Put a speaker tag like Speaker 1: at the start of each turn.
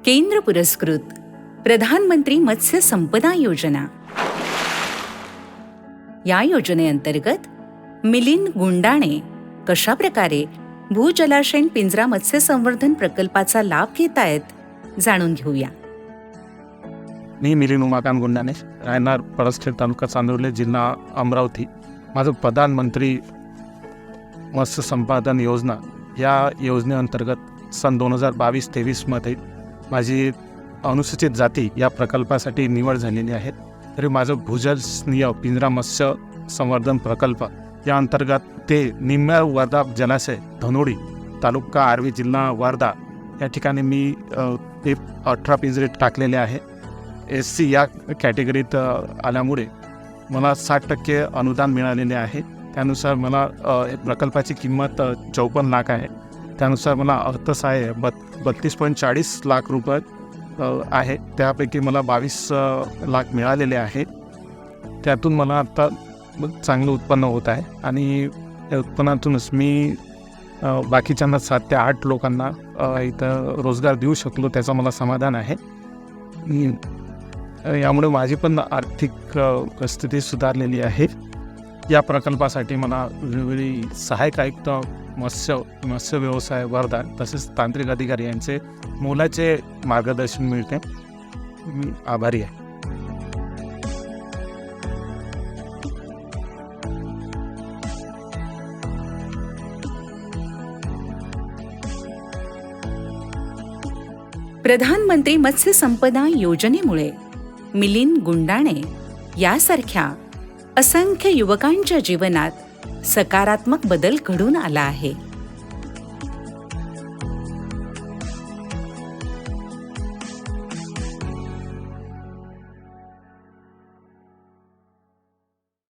Speaker 1: केंद्र पुरस्कृत प्रधानमंत्री मत्स्य संपदा योजना या योजनेअंतर्गत मिलिंद गुंडाणे कशा प्रकारे भूजलाशय पिंजरा मत्स्य संवर्धन प्रकल्पाचा लाभ घेत आहेत जाणून घेऊया.
Speaker 2: मी मिलिंद उमाकांत गुंडाणे, राहणार पळसखेड तालुका चांदोर्ली, जिल्हा अमरावती. माझं प्रधानमंत्री मत्स्य संपादन योजना या योजनेअंतर्गत सन 2022-23 मध्ये माझी अनुसूचित जाती या प्रकल्पासाठी निवड झालेली आहे. तरी माझं भूजलस्नीय पिंजरा मत्स्य संवर्धन प्रकल्प या अंतर्गत ते निम्म्या वर्धा जलाशय धनोडी तालुका आर्वी जिल्हा वर्धा या ठिकाणी मी 18 पिंजरे टाकलेले आहे. SC या कॅटेगरीत आल्यामुळे मला 60% अनुदान मिळालेले आहे. त्यानुसार मला प्रकल्पाची किंमत 54 लाख आहे. त्यानुसार मला अर्थसहाय्य 32.40 लाख रुपये आहे. त्यापैकी मला 22 लाख मिळालेले आहे. त्यातून मला आता चांगलं उत्पन्न होत आहे आणि त्या उत्पन्नातूनच मी बाकीच्यांना 7 ते 8 लोकांना इथं रोजगार देऊ शकलो, त्याचं मला समाधान आहे. यामुळे माझी पण आर्थिक परिस्थिती सुधारलेली आहे. या प्रकल्पासाठी मला वेळोवेळी सहाय्यक आयुक्त मत्स्य व्यवसाय वर्धा तसेच तांत्रिक अधिकारी यांचे मोलाचे मार्गदर्शन मिळते. मी आभारी आहे.
Speaker 1: प्रधानमंत्री मत्स्य संपदा योजनेमुळे मिलिंद गुंडाणे यासारख्या असंख्य युवकांच्या जीवनात सकारात्मक बदल घडून आला आहे.